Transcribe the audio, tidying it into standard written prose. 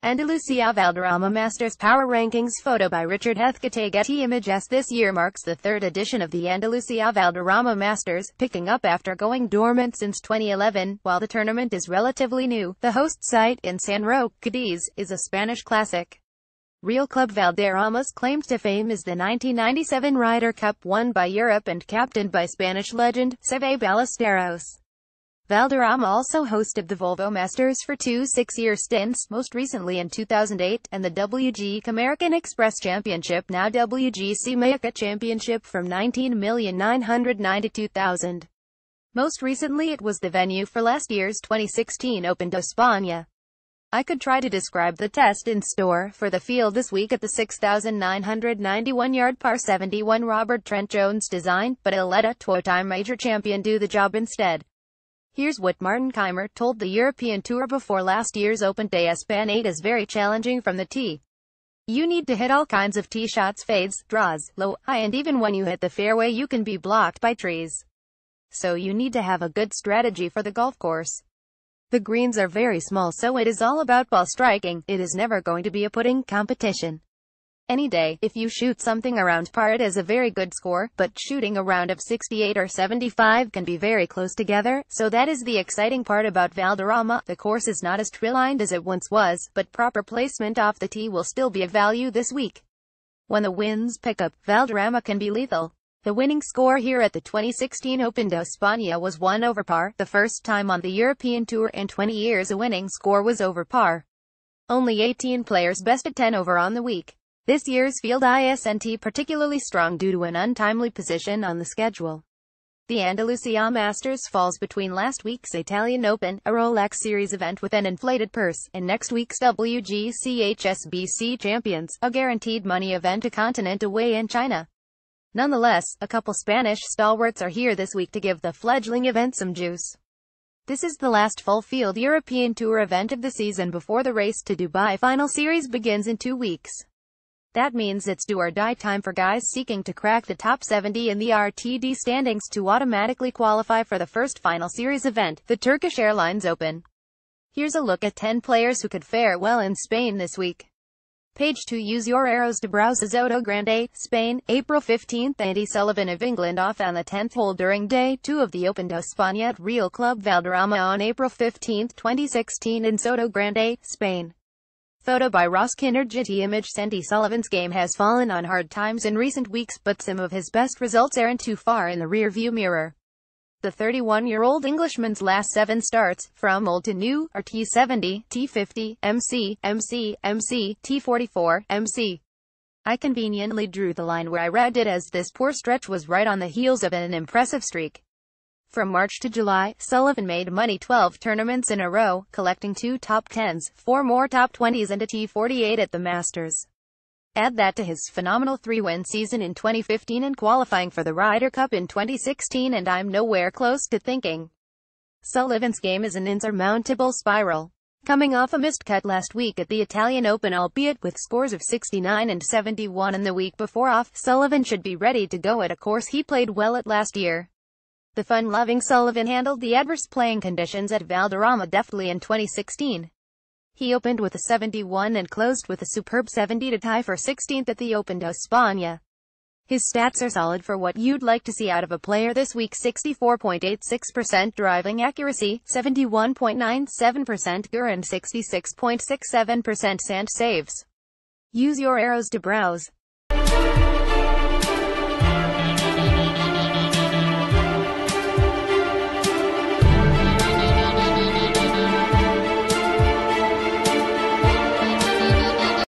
Andalusia Valderrama Masters Power Rankings. Photo by Richard Hethkete. Getty Images. This year marks the third edition of the Andalusia Valderrama Masters, picking up after going dormant since 2011. While the tournament is relatively new, the host site in San Roque, Cadiz, is a Spanish classic. Real Club Valderrama's claim to fame is the 1997 Ryder Cup, won by Europe and captained by Spanish legend Seve Ballesteros. Valderrama also hosted the Volvo Masters for two 6-year stints, most recently in 2008, and the WGC American Express Championship, now WGC Mallorca Championship, from 19,992,000. Most recently it was the venue for last year's 2016 Open d'Espagne. I could try to describe the test in store for the field this week at the 6,991-yard par 71 Robert Trent Jones design, but I'll let a two-time major champion do the job instead. Here's what Martin Kaymer told the European Tour before last year's Open d'Espagne. It is very challenging from the tee. You need to hit all kinds of tee shots, fades, draws, low, high, and even when you hit the fairway you can be blocked by trees. So you need to have a good strategy for the golf course. The greens are very small, so it is all about ball striking. It is never going to be a putting competition. Any day, if you shoot something around par, it is a very good score, but shooting a round of 68 or 75 can be very close together, so that is the exciting part about Valderrama. The course is not as tree-lined as it once was, but proper placement off the tee will still be of value this week. When the winds pick up, Valderrama can be lethal. The winning score here at the 2016 Open d'Espagne was 1 over par, the first time on the European Tour in 20 years a winning score was over par. Only 18 players bested 10 over on the week. This year's field isn't particularly strong due to an untimely position on the schedule. The Andalusia Masters falls between last week's Italian Open, a Rolex Series event with an inflated purse, and next week's WGC HSBC Champions, a guaranteed money event a continent away in China. Nonetheless, a couple Spanish stalwarts are here this week to give the fledgling event some juice. This is the last full-field European Tour event of the season before the race to Dubai Final Series begins in 2 weeks. That means it's do or die time for guys seeking to crack the top 70 in the RTD standings to automatically qualify for the first Final Series event, the Turkish Airlines Open. Here's a look at 10 players who could fare well in Spain this week. Page 2. Use your arrows to browse Soto Grande, Spain, April 15th. Andy Sullivan of England off on the 10th hole during Day 2 of the Open d'Espagne at Real Club Valderrama on April 15, 2016 in Soto Grande, Spain. Photo by Ross Kinnard. Getty Images. Andy Sullivan's game has fallen on hard times in recent weeks, but some of his best results aren't too far in the rear-view mirror. The 31-year-old Englishman's last 7 starts, from old to new, are T70, T50, MC, T44, MC. I conveniently drew the line where I read it, as this poor stretch was right on the heels of an impressive streak. From March to July, Sullivan made money 12 tournaments in a row, collecting 2 top 10s, 4 more top 20s and a T48 at the Masters. Add that to his phenomenal 3-win season in 2015 and qualifying for the Ryder Cup in 2016 and I'm nowhere close to thinking Sullivan's game is an insurmountable spiral. Coming off a missed cut last week at the Italian Open, albeit with scores of 69 and 71 in the week before off, Sullivan should be ready to go at a course he played well at last year. The fun-loving Sullivan handled the adverse playing conditions at Valderrama deftly in 2016. He opened with a 71 and closed with a superb 70 to tie for 16th at the Open d'Espagne. His stats are solid for what you'd like to see out of a player this week: 64.86% driving accuracy, 71.97% GUR and 66.67% sand saves. Use your arrows to browse.